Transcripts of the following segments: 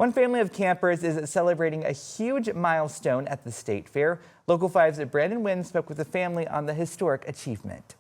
One family of campers is celebrating a huge milestone at the State Fair. Local 5's Brandon Wynn spoke with the family on the historic achievement.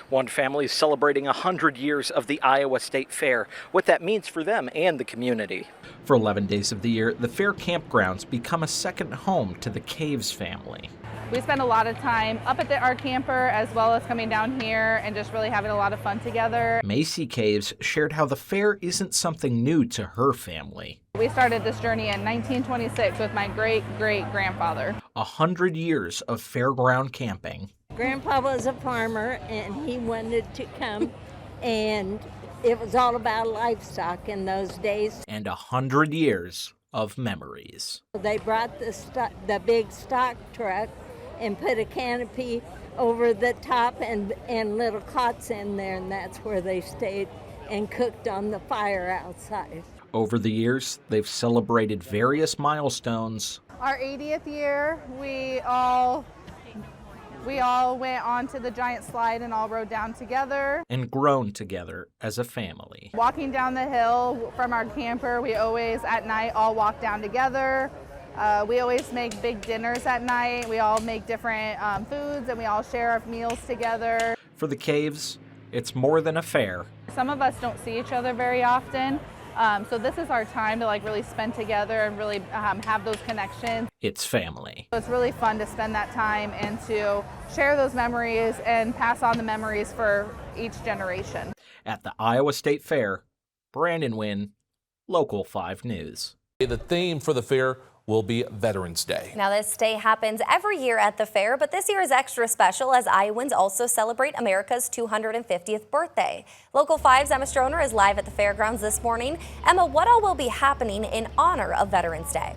One family is celebrating 100 years of the Iowa State Fair, what that means for them and the community. For 11 days of the year, the fair campgrounds become a second home to the Caves family. We spend a lot of time up at our camper as well as coming down here and just really having a lot of fun together. Macy Caves shared how the fair isn't something new to her family. We started this journey in 1926 with my great-great-grandfather. 100 years of fairground camping. Grandpa was a farmer and he wanted to come, and it was all about livestock in those days. And 100 years of memories. They brought the big stock truck and put a canopy over the top and little cots in there, and that's where they stayed and cooked on the fire outside. Over the years, they've celebrated various milestones. Our 80th year, we all went onto the giant slide and all rode down together. And grown together as a family. Walking down the hill from our camper, we always at night all walk down together. We always make big dinners at night. We all make different foods and we all share our meals together. For the Caves, it's more than a fair. Some of us don't see each other very often. So this is our time to really spend together and really have those connections. It's family. So it's really fun to spend that time and to share those memories and pass on the memories for each generation. At the Iowa State Fair, Brandon Wynn, Local 5 News. The theme for the fair will be Veterans Day. Now, this day happens every year at the fair, but this year is extra special as Iowans also celebrate America's 250th birthday. Local 5's Emma Stroner is live at the fairgrounds this morning. Emma, what all will be happening in honor of Veterans Day?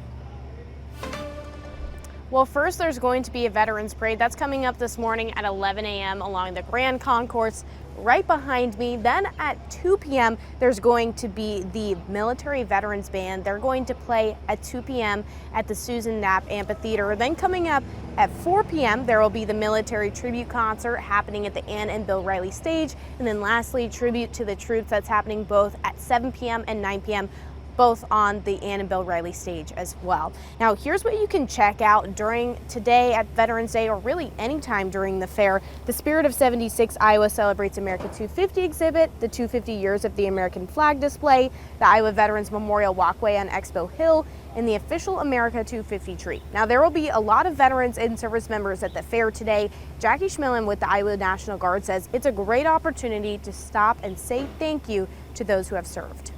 Well, first there's going to be a Veterans Parade. That's coming up this morning at 11 a.m. along the Grand Concourse right behind me. Then at 2 p.m. there's going to be the Military Veterans Band. They're going to play at 2 p.m. at the Susan Knapp Amphitheater. Then coming up at 4 p.m. there will be the Military Tribute Concert happening at the Ann and Bill Riley stage. And then lastly, tribute to the troops. That's happening both at 7 p.m. and 9 p.m. both on the Ann and Bill Riley stage as well. Now, here's what you can check out during today at Veterans Day, or really anytime during the fair. The Spirit of 76 Iowa Celebrates America 250 exhibit, the 250 Years of the American Flag display, the Iowa Veterans Memorial Walkway on Expo Hill, and the official America 250 tree. Now, there will be a lot of veterans and service members at the fair today. Jackie Schmillen with the Iowa National Guard says it's a great opportunity to stop and say thank you to those who have served.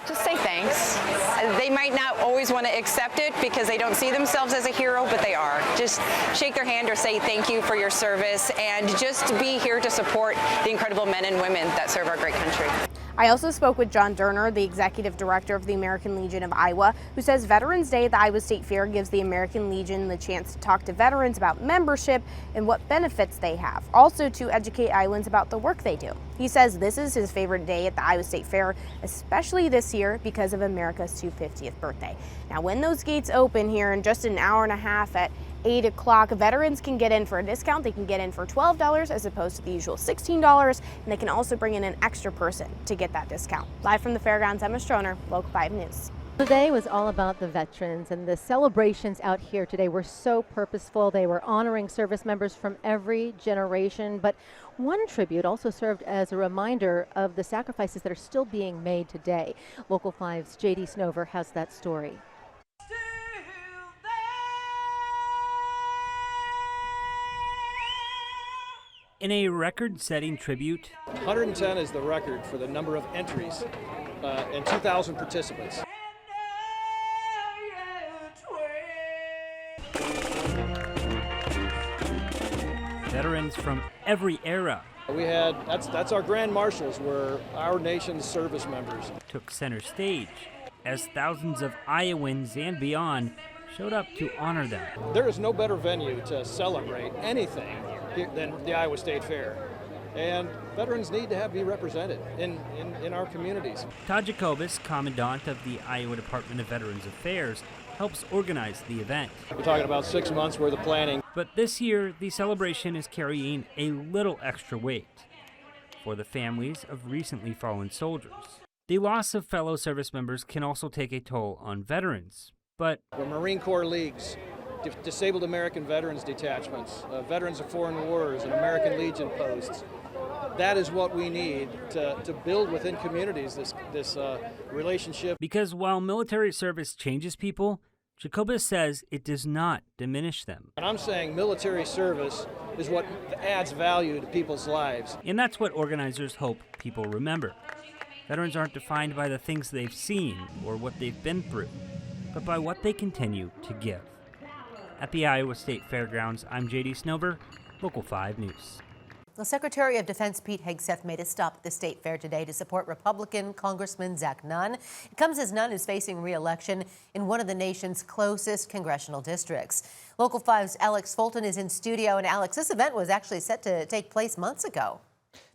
Just say thanks. They might not always want to accept it because they don't see themselves as a hero, but they are. Just shake their hand or say thank you for your service and just be here to support the incredible men and women that serve our great country. I also spoke with John Durner, the executive director of the American Legion of Iowa, who says Veterans Day at the Iowa State Fair gives the American Legion the chance to talk to veterans about membership and what benefits they have, also to educate Iowans about the work they do. He says this is his favorite day at the Iowa State Fair, especially this year because of America's 250th birthday. Now, when those gates open here in just an hour and a half at 8 o'clock, veterans can get in for a discount. They can get in for $12 as opposed to the usual $16, and they can also bring in an extra person to get that discount. Live from the fairgrounds, Emma Stroner, Local 5 News. Today was all about the veterans, and the celebrations out here today were so purposeful. They were honoring service members from every generation, but one tribute also served as a reminder of the sacrifices that are still being made today. Local 5's J.D. Snover has that story. In a record-setting tribute, 110 is the record for the number of entries and 2,000 participants. veterans from every era. We had, that's our grand marshals, were our nation's service members. Took center stage as thousands of Iowans and beyond showed up to honor them. There is no better venue to celebrate anything than the Iowa State Fair. And veterans need to be represented in our communities. Todd Jacobus, Commandant of the Iowa Department of Veterans Affairs, helps organize the event. We're talking about 6 months worth of planning. But this year, the celebration is carrying a little extra weight for the families of recently fallen soldiers. The loss of fellow service members can also take a toll on veterans, but We're Marine Corps leagues, disabled American veterans detachments, veterans of foreign wars, and American Legion posts. That is what we need to build within communities this relationship. because while military service changes people, Jacobus says it does not diminish them. And I'm saying military service is what adds value to people's lives. And that's what organizers hope people remember. Veterans aren't defined by the things they've seen or what they've been through, but by what they continue to give. At the Iowa State Fairgrounds, I'm JD Snover, Local 5 News. The Secretary of Defense Pete Hegseth made a stop at the state fair today to support Republican Congressman Zach Nunn. It comes as Nunn is facing re-election in one of the nation's closest congressional districts. Local 5's Alex Fulton is in studio. And Alex, this event was actually set to take place months ago.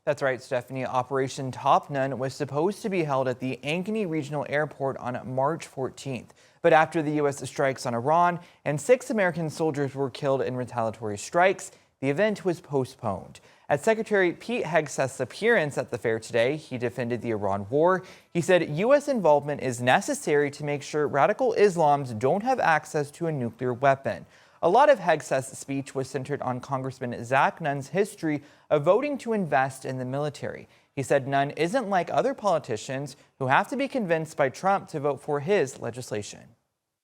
That's right, Stephanie. Operation Top Nun was supposed to be held at the Ankeny Regional Airport on March 14th. But after the U.S. strikes on Iran and 6 American soldiers were killed in retaliatory strikes, the event was postponed. At Secretary Pete Hegseth's appearance at the fair today, he defended the Iran war. He said U.S. involvement is necessary to make sure radical Islams don't have access to a nuclear weapon. A lot of Hegseth's speech was centered on Congressman Zach Nunn's history of voting to invest in the military. He said Nunn isn't like other politicians who have to be convinced by Trump to vote for his legislation.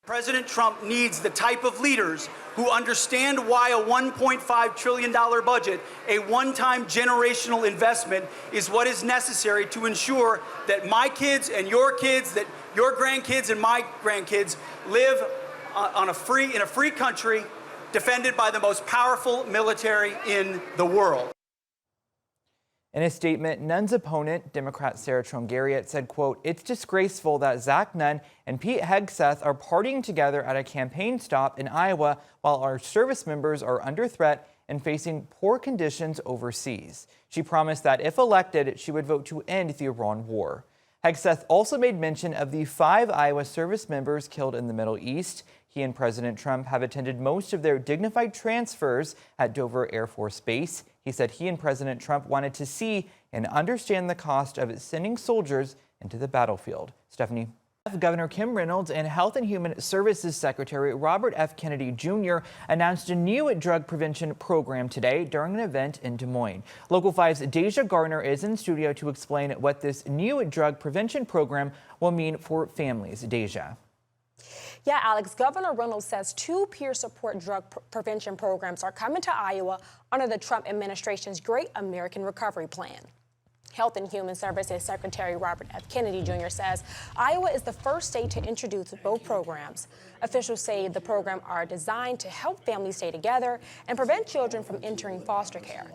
President Trump needs the type of leaders who understand why a $1.5 trillion budget, a one-time generational investment, is what is necessary to ensure that my kids and your kids, that your grandkids and my grandkids live in a free country defended by the most powerful military in the world. In a statement, Nunn's opponent, Democrat Sarah Trongariot, said, quote, "It's disgraceful that Zach Nunn and Pete Hegseth are partying together at a campaign stop in Iowa while our service members are under threat and facing poor conditions overseas." She promised that if elected, she would vote to end the Iran war. Hegseth also made mention of the 5 Iowa service members killed in the Middle East. He and President Trump have attended most of their dignified transfers at Dover Air Force Base. He said he and President Trump wanted to see and understand the cost of sending soldiers into the battlefield. Stephanie. Governor Kim Reynolds and Health and Human Services Secretary Robert F. Kennedy Jr. announced a new drug prevention program today during an event in Des Moines. Local 5's Deja Garner is in studio to explain what this new drug prevention program will mean for families. Deja. Yeah, Alex, Governor Reynolds says 2 peer support drug prevention programs are coming to Iowa under the Trump administration's Great American Recovery Plan. Health and Human Services Secretary Robert F. Kennedy Jr. says Iowa is the first state to introduce both programs. Officials say the program are designed to help families stay together and prevent children from entering foster care.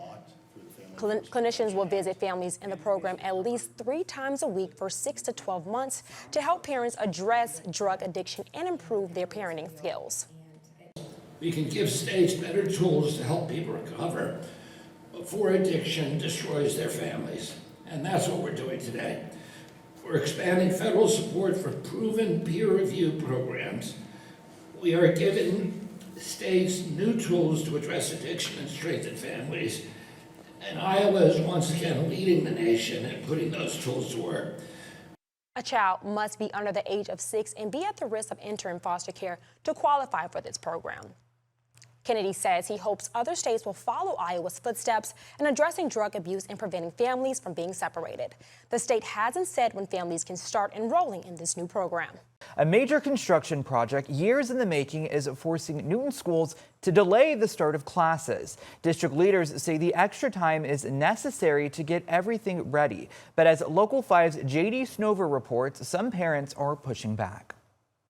Clinicians will visit families in the program at least 3 times a week for 6 to 12 months to help parents address drug addiction and improve their parenting skills. We can give states better tools to help people recover before addiction destroys their families. And that's what we're doing today. We're expanding federal support for proven peer-reviewed programs. We are giving states new tools to address addiction and strengthen families. And Iowa is once again leading the nation in putting those tools to work. A child must be under the age of 6 and be at the risk of entering foster care to qualify for this program. Kennedy says he hopes other states will follow Iowa's footsteps in addressing drug abuse and preventing families from being separated. The state hasn't said when families can start enrolling in this new program. A major construction project years in the making is forcing Newton schools to delay the start of classes. District leaders say the extra time is necessary to get everything ready. But as Local 5's JD Snover reports, some parents are pushing back.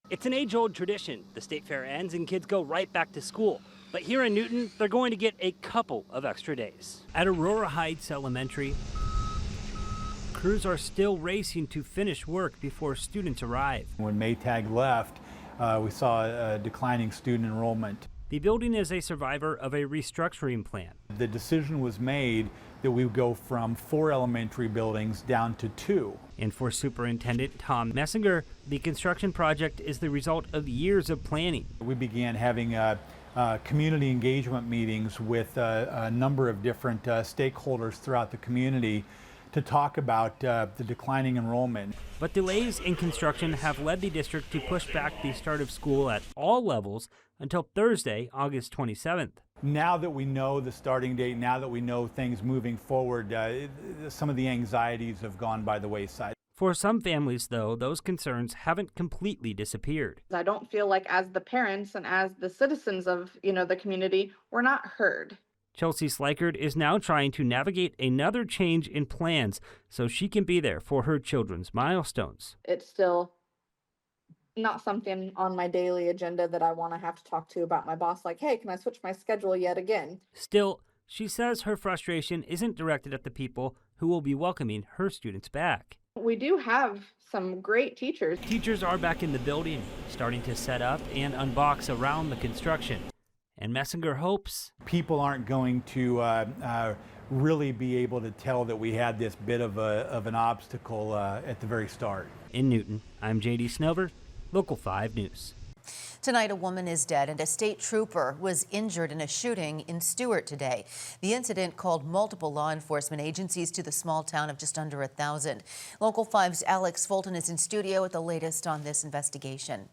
It's an age-old tradition. The state fair ends and kids go right back to school. But here in Newton, they're going to get a couple of extra days. At Aurora Heights Elementary, crews are still racing to finish work before students arrive. When Maytag left, we saw a declining student enrollment. The building is a survivor of a restructuring plan. The decision was made that we would go from 4 elementary buildings down to 2. And for Superintendent Tom Messinger, the construction project is the result of years of planning. We began having community engagement meetings with a number of different stakeholders throughout the community to talk about the declining enrollment. But delays in construction have led the district to push back the start of school at all levels until Thursday, August 27th. Now that we know the starting date, now that we know things moving forward, some of the anxieties have gone by the wayside. For some families, though, those concerns haven't completely disappeared. I don't feel like as the parents and as the citizens of, the community, we're not heard. Chelsea Slikard is now trying to navigate another change in plans so she can be there for her children's milestones. It's still not something on my daily agenda that I want to have to talk to about my boss, like, hey, can I switch my schedule yet again? Still, she says her frustration isn't directed at the people who will be welcoming her students back. We do have some great teachers. Teachers are back in the building, starting to set up and unbox around the construction. And Messinger hopes people aren't going to really be able to tell that we had this bit of an obstacle at the very start. In Newton, I'm J.D. Snover, Local 5 News. Tonight, a woman is dead and a state trooper was injured in a shooting in Stewart today. The incident called multiple law enforcement agencies to the small town of just under 1,000. Local 5's Alex Fulton is in studio with the latest on this investigation.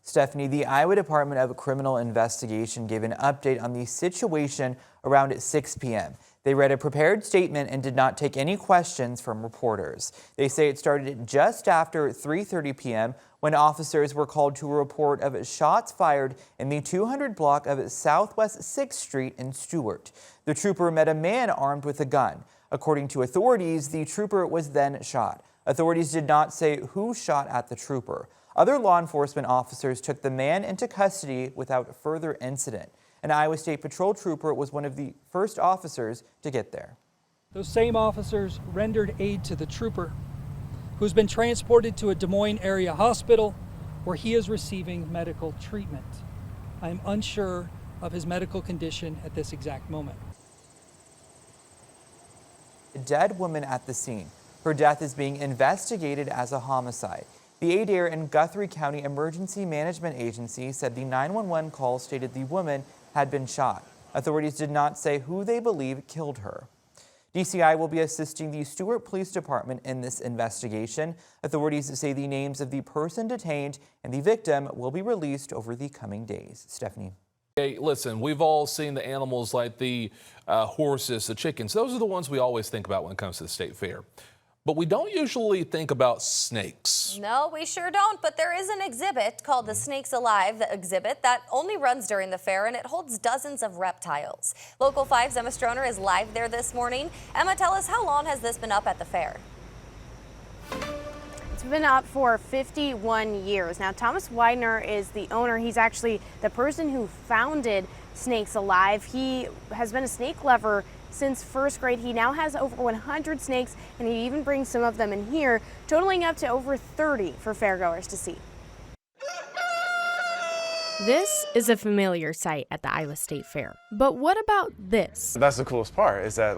Stephanie, the Iowa Department of Criminal Investigation gave an update on the situation around 6 p.m. They read a prepared statement and did not take any questions from reporters. They say it started just after 3:30 p.m. when officers were called to a report of shots fired in the 200 block of Southwest 6th Street in Stewart. The trooper met a man armed with a gun. According to authorities, the trooper was then shot. Authorities did not say who shot at the trooper. Other law enforcement officers took the man into custody without further incident. An Iowa State Patrol trooper was one of the first officers to get there. Those same officers rendered aid to the trooper, who's been transported to a Des Moines area hospital where he is receiving medical treatment. I am unsure of his medical condition at this exact moment. A dead woman at the scene. Her death is being investigated as a homicide. The Adair and Guthrie County Emergency Management Agency said the 911 call stated the woman had been shot. Authorities did not say who they believe killed her. DCI will be assisting the Stewart Police Department in this investigation. Authorities say the names of the person detained and the victim will be released over the coming days. Stephanie. Hey, listen, we've all seen the animals like the horses, the chickens. Those are the ones we always think about when it comes to the state fair. But we don't usually think about snakes. No, we sure don't, but there is an exhibit called the Snakes Alive exhibit that only runs during the fair, and it holds dozens of reptiles. Local 5's Emma Stroner is live there this morning. Emma, tell us, how long has this been up at the fair? It's been up for 51 years. Now, Thomas Widener is the owner. He's actually the person who founded Snakes Alive. He has been a snake lover since first grade. He now has over 100 snakes, and he even brings some of them in here, totaling up to over 30 for fairgoers to see. This is a familiar sight at the Iowa State Fair. But what about this? That's the coolest part, is that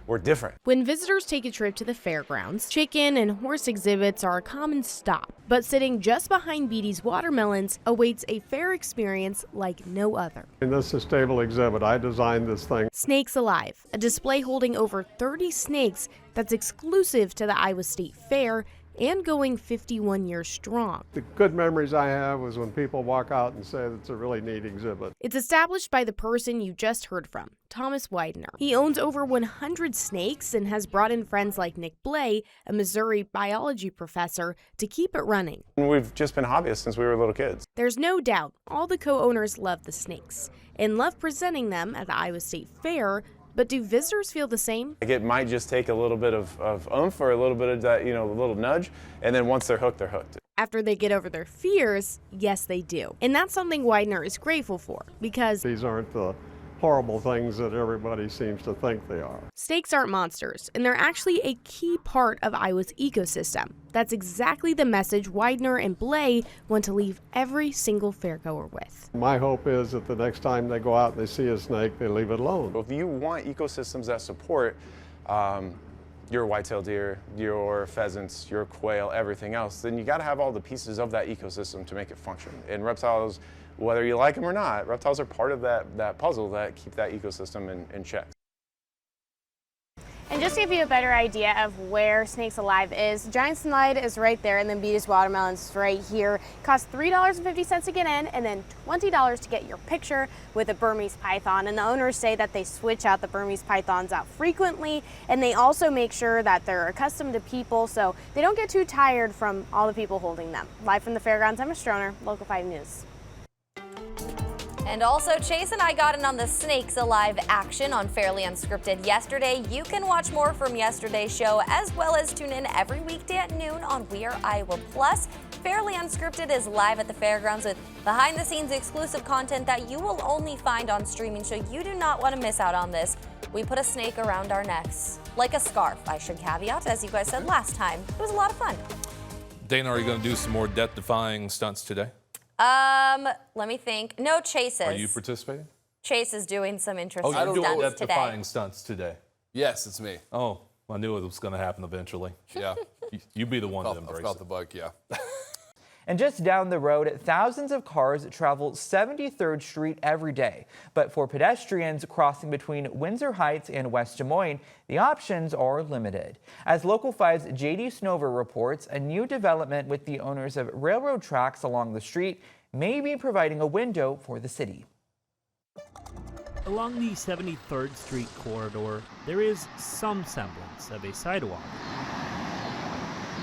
we're different. When visitors take a trip to the fairgrounds, chicken and horse exhibits are a common stop. But sitting just behind Beatty's watermelons awaits a fair experience like no other. In this sustainable exhibit, I designed this thing. Snakes Alive, a display holding over 30 snakes that's exclusive to the Iowa State Fair and going 51 years strong. The good memories I have was when people walk out and say it's a really neat exhibit. It's established by the person you just heard from, Thomas Widener. He owns over 100 snakes and has brought in friends like Nick Blay, a Missouri biology professor, to keep it running. We've just been hobbyists since we were little kids. There's no doubt all the co-owners love the snakes and love presenting them at the Iowa State Fair. But do visitors feel the same? It might just take a little bit of oomph or a little bit of that, a little nudge, and then once they're hooked, they're hooked. After they get over their fears, yes, they do. And that's something Widener is grateful for, because these aren't the horrible things that everybody seems to think they are. Snakes aren't monsters, and they're actually a key part of Iowa's ecosystem. That's exactly the message Widener and Blay want to leave every single fairgoer with. My hope is that the next time they go out and they see a snake, they leave it alone. If you want ecosystems that support your white-tailed deer, your pheasants, your quail, everything else, then you got to have all the pieces of that ecosystem to make it function. And reptiles, whether you like them or not, reptiles are part of that puzzle that keep that ecosystem in check. And just to give you a better idea of where Snakes Alive is, Giant Slide is right there, and then Beatus Watermelons is right here. It costs $3.50 to get in, and then $20 to get your picture with a Burmese python. And the owners say that they switch out the Burmese pythons out frequently, and they also make sure that they're accustomed to people, so they don't get too tired from all the people holding them. Live from the fairgrounds, I'm Stroner, Local 5 News. And also, Chase and I got in on the Snakes Alive action on Fairly Unscripted yesterday. You can watch more from yesterday's show, as well as tune in every weekday at noon on We Are Iowa Plus. Fairly Unscripted is live at the fairgrounds with behind-the-scenes exclusive content that you will only find on streaming, so you do not want to miss out on this. We put a snake around our necks, like a scarf, I should caveat, as you guys said last time. It was a lot of fun. Dana, are you going to do some more death-defying stunts today? Let me think. No, Chase is. Are you participating? Chase is doing some interesting Oh, you're doing stunts today. death-defying stunts today. Yes, it's me. Oh, I knew it was going to happen eventually. Yeah. You be the one to embrace I felt it. the bug, yeah. And just down the road, thousands of cars travel 73rd Street every day. But for pedestrians crossing between Windsor Heights and West Des Moines, the options are limited. As Local 5's JD Snover reports, a new development with the owners of railroad tracks along the street may be providing a window for the city. Along the 73rd Street corridor, there is some semblance of a sidewalk.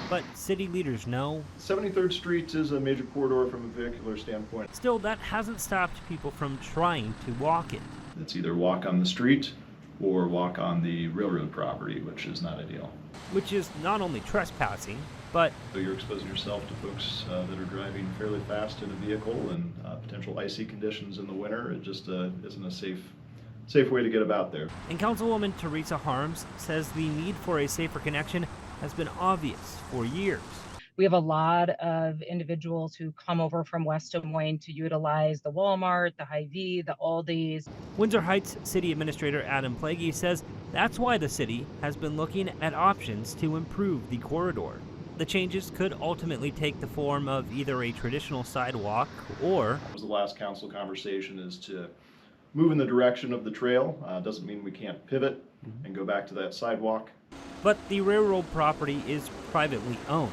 But city leaders know 73rd Street is a major corridor from a vehicular standpoint. still that hasn't stopped people from trying to walk it. It's either walk on the street or walk on the railroad property, which is not ideal. Which is not only trespassing, but So you're exposing yourself to folks that are driving fairly fast in a vehicle and potential icy conditions in the winter. It just isn't a safe way to get about there. and Councilwoman Teresa Harms says the need for a safer connection has been obvious for years. We have a lot of individuals who come over from West Des Moines to utilize the Walmart, the Hy-Vee, the Aldi's. Windsor Heights City Administrator Adam Plaguey says that's why the city has been looking at options to improve the corridor. The changes could ultimately take the form of either a traditional sidewalk or The last council conversation is to move in the direction of the trail. Doesn't mean we can't pivot and go back to that sidewalk. but the railroad property is privately owned,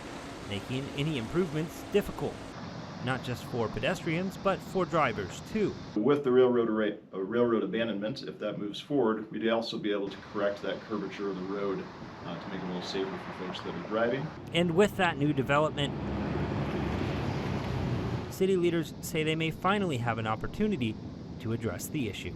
making any improvements difficult, not just for pedestrians, but for drivers too. With the railroad abandonment, if that moves forward, we'd also be able to correct that curvature of the road to make it a little safer for folks that are driving. And with that new development, city leaders say they may finally have an opportunity to address the issue.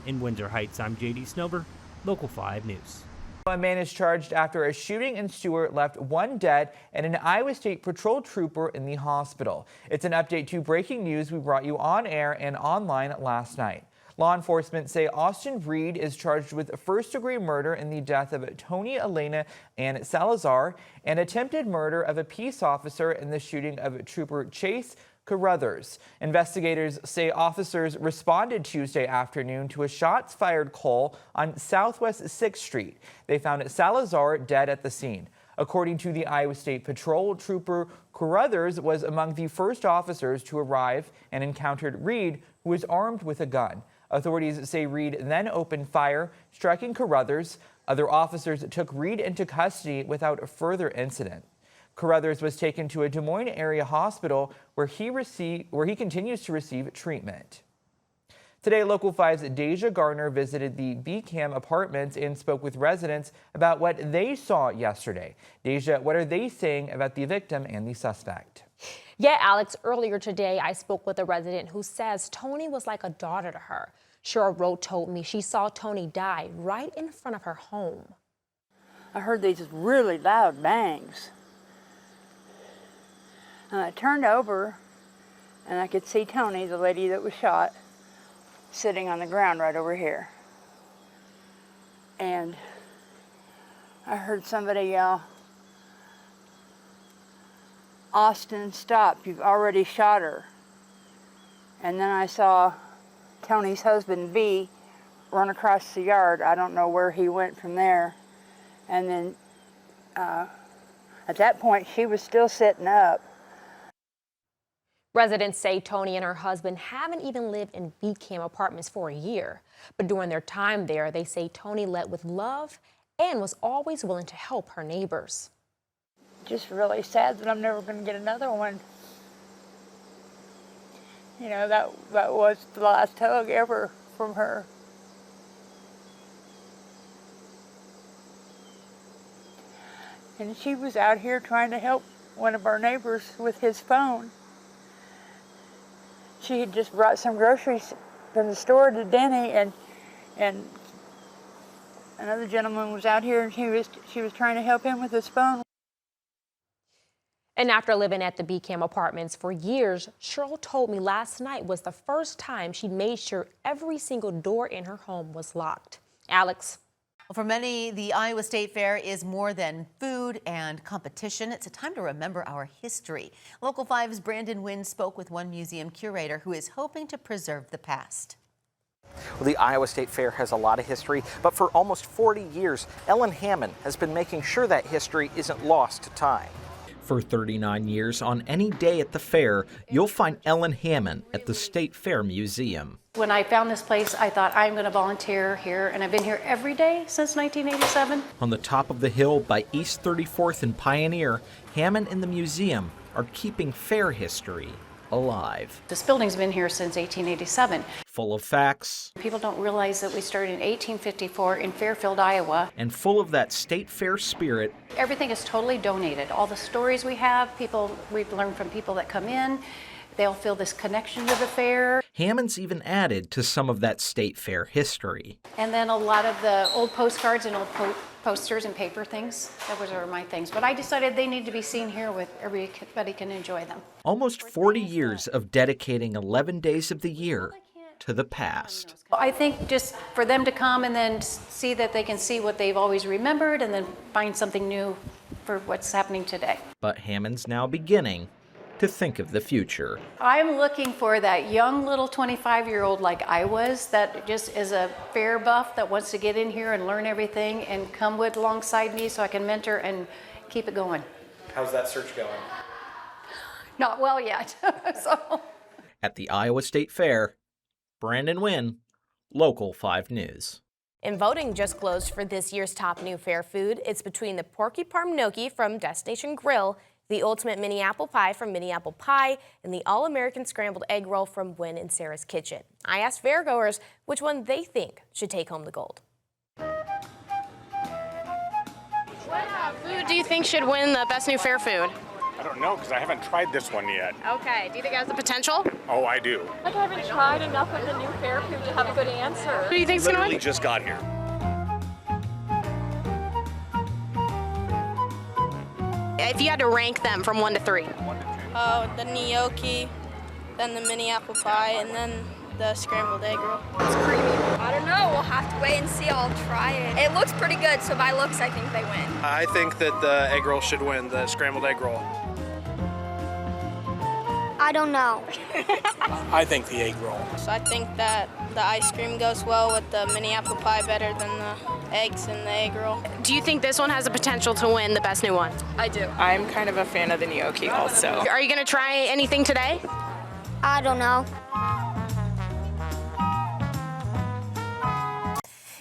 In Windsor Heights, I'm JD Snover, Local 5 News. A man is charged after a shooting in Stewart left one dead and an Iowa State Patrol trooper in the hospital. It's an update to breaking news we brought you on air and online last night. Law enforcement say Austin Reed is charged with first-degree murder in the death of Tony Elena and Salazar and attempted murder of a peace officer in the shooting of Trooper Chase Carruthers. Investigators say officers responded Tuesday afternoon to a shots fired call on Southwest 6th Street. They found Salazar dead at the scene. According to the Iowa State Patrol, Trooper Carruthers was among the first officers to arrive and encountered Reed, who was armed with a gun. Authorities say Reed then opened fire, striking Carruthers. Other officers took Reed into custody without further incident. Carruthers was taken to a Des Moines area hospital where he continues to receive treatment. Today, Local 5's Deja Garner visited the BCAM apartments and spoke with residents about what they saw yesterday. Deja, what are they saying about the victim and the suspect? Yeah, Alex, earlier today I spoke with a resident who says Tony was like a daughter to her. Cheryl Rowe told me she saw Tony die right in front of her home. I heard these really loud bangs. And I turned over and I could see Tony, the lady that was shot, sitting on the ground right over here. And I heard somebody yell, "Austin, stop, you've already shot her." And then I saw Tony's husband, V, run across the yard. I don't know where he went from there. And then at that point, she was still sitting up. Residents say Tony and her husband haven't even lived in BCAM apartments for a year. But during their time there, they say Tony led with love and was always willing to help her neighbors. Just really sad that I'm never going to get another one. You know, that was the last hug ever from her. And she was out here trying to help one of our neighbors with his phone. She had just brought some groceries from the store to Denny, and another gentleman was out here, and she was trying to help him with his phone. And after living at the Beacam Apartments for years, Cheryl told me last night was the first time she made sure every single door in her home was locked. Alex. For many, the Iowa State Fair is more than food and competition. It's a time to remember our history. Local 5's Brandon Wynn spoke with one museum curator who is hoping to preserve the past. Well, the Iowa State Fair has a lot of history, but for almost 40 years, Ellen Hammond has been making sure that history isn't lost to time. For 39 years, on any day at the fair, you'll find Ellen Hammond at the State Fair Museum. When I found this place, I thought I'm going to volunteer here, and I've been here every day since 1987. On the top of the hill by East 34th and Pioneer, Hammond and the museum are keeping fair history alive. This building's been here since 1887. Full of facts. People don't realize that we started in 1854 in Fairfield, Iowa. And full of that state fair spirit. Everything is totally donated. All the stories we have, we've learned from people that come in. They'll feel this connection to the fair. Hammond's even added to some of that state fair history. And then a lot of the old postcards and old posters and paper things. Those are my things. But I decided they need to be seen here where everybody can enjoy them. Almost 40 years of dedicating 11 days of the year to the past. I think just for them to come and then see that they can see what they've always remembered and then find something new for what's happening today. But Hammond's now beginning to think of the future. I'm looking for that young little 25-year-old like I was, that just is a fair buff that wants to get in here and learn everything and come with alongside me so I can mentor and keep it going. How's that search going? Not well yet. At the Iowa State Fair, Brandon Wynn, Local 5 News. And voting just closed for this year's top new fair food. It's between the porcupine gnocchi from Destination Grill, the ultimate mini apple pie from Mini Apple Pie, and the all-American scrambled egg roll from Wynn and Sarah's Kitchen. I asked fairgoers which one they think should take home the gold. What food do you think should win the best new fair food? I don't know, because I haven't tried this one yet. Okay, do you think it has the potential? Oh, I do. I haven't tried enough of the new fair food to have a good answer. Who do you think's going to win? Literally just got here. If you had to rank them from 1 to 3. The gnocchi, then the mini apple pie, and then the scrambled egg roll. It's creamy. I don't know. We'll have to wait and see. I'll try it. It looks pretty good, so by looks, I think they win. I think that the egg roll should win, the scrambled egg roll. I don't know. I think the egg roll. So I think that the ice cream goes well with the mini apple pie better than the eggs and the egg roll. Do you think this one has the potential to win the best new one? I do. I'm kind of a fan of the gnocchi also. Are you going to try anything today? I don't know.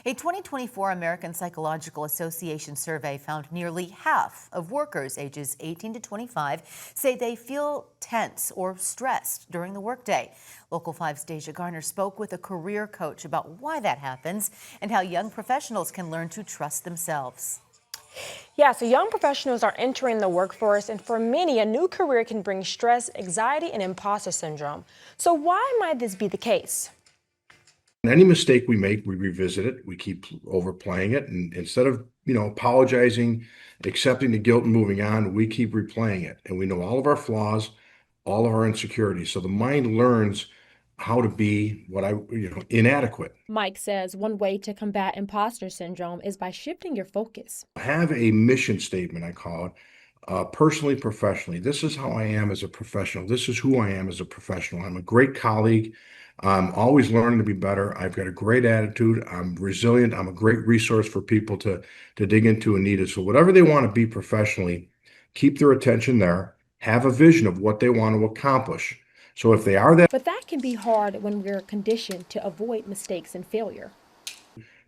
A 2024 American Psychological Association survey found nearly half of workers ages 18 to 25 say they feel tense or stressed during the workday. Local 5's Deja Garner spoke with a career coach about why that happens and how young professionals can learn to trust themselves. Yeah, so young professionals are entering the workforce, and for many, a new career can bring stress, anxiety, and imposter syndrome. So why might this be the case? Any mistake we make, we revisit it. We keep overplaying it, and instead of apologizing, accepting the guilt, and moving on, we keep replaying it. And we know all of our flaws, all of our insecurities. So the mind learns how to be inadequate. Mike says one way to combat imposter syndrome is by shifting your focus. Have a mission statement, I call it, personally, professionally. This is how I am as a professional. This is who I am as a professional. I'm a great colleague. I'm always learning to be better. I've got a great attitude. I'm resilient. I'm a great resource for people to dig into and need it. So whatever they want to be professionally, keep their attention there. Have a vision of what they want to accomplish. So if they are that, But that can be hard when we're conditioned to avoid mistakes and failure.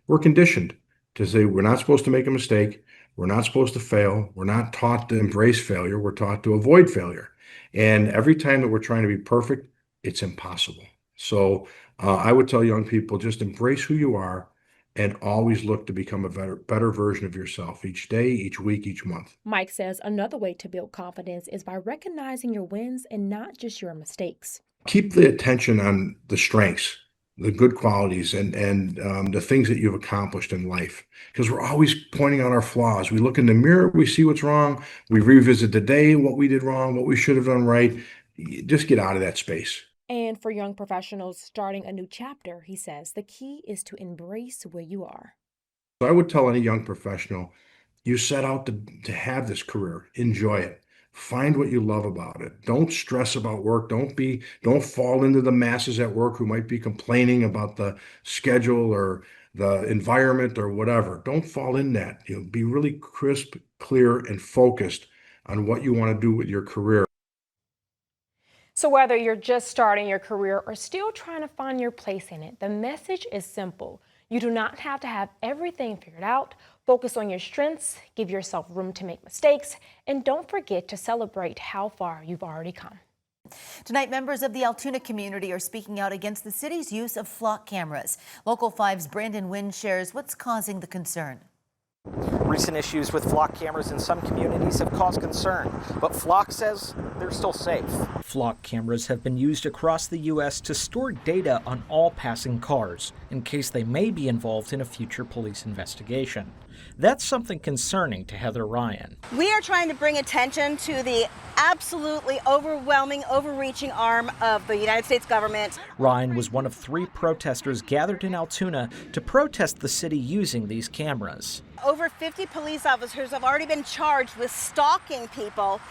we're conditioned. to say we're not supposed to make a mistake. We're not supposed to fail. We're not taught to embrace failure. We're taught to avoid failure. And every time that we're trying to be perfect, it's impossible. So I would tell young people, just embrace who you are and always look to become a better version of yourself each day, each week, each month. Mike says another way to build confidence is by recognizing your wins and not just your mistakes. Keep the attention on the strengths, the good qualities, and the things that you've accomplished in life. Because we're always pointing out our flaws. We look in the mirror, we see what's wrong, we revisit the day, what we did wrong, what we should have done right. Just get out of that space. And for young professionals starting a new chapter, he says the key is to embrace where you are. So I would tell any young professional, you set out to have this career, enjoy it. Find what you love about it. Don't stress about work. Don't fall into the masses at work who might be complaining about the schedule or the environment or whatever. Don't fall in that. Be really crisp, clear, and focused on what you want to do with your career. So whether you're just starting your career or still trying to find your place in it, the message is simple. You do not have to have everything figured out. Focus on your strengths, give yourself room to make mistakes, and don't forget to celebrate how far you've already come. Tonight, members of the Altoona community are speaking out against the city's use of flock cameras. Local 5's Brandon Wynn shares what's causing the concern. Recent issues with flock cameras in some communities have caused concern, but Flock says they're still safe. Flock cameras have been used across the U.S. to store data on all passing cars in case they may be involved in a future police investigation. That's something concerning to Heather Ryan. We are trying to bring attention to the absolutely overwhelming, overreaching arm of the United States government. Ryan was one of 3 protesters gathered in Altoona to protest the city using these cameras. Over 50 police officers have already been charged with stalking people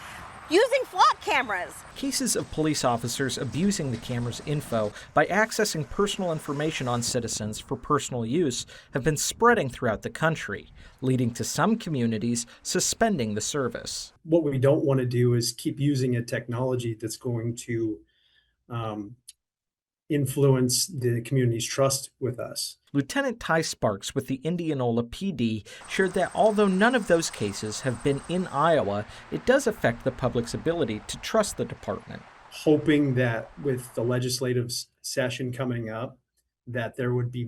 using flock cameras. Cases of police officers abusing the camera's info by accessing personal information on citizens for personal use have been spreading throughout the country, leading to some communities suspending the service. What we don't want to do is keep using a technology that's going to influence the community's trust with us. Lieutenant Ty Sparks with the Indianola PD shared that although none of those cases have been in Iowa, it does affect the public's ability to trust the department. Hoping that with the legislative session coming up, that there would be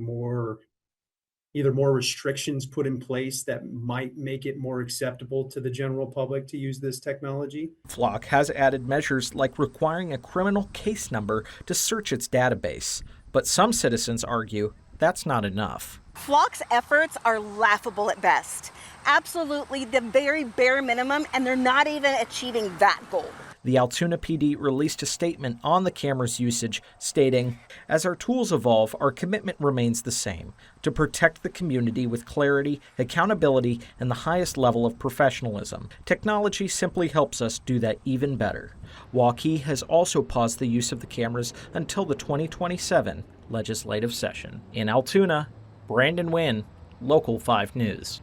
either more restrictions put in place that might make it more acceptable to the general public to use this technology. Flock has added measures like requiring a criminal case number to search its database, but some citizens argue that's not enough. Flock's efforts are laughable at best. Absolutely the very bare minimum, and they're not even achieving that goal. The Altoona PD released a statement on the camera's usage stating, "As our tools evolve, our commitment remains the same, to protect the community with clarity, accountability, and the highest level of professionalism. Technology simply helps us do that even better." Waukee has also paused the use of the cameras until the 2027 legislative session. In Altoona, Brandon Wynn, Local 5 News.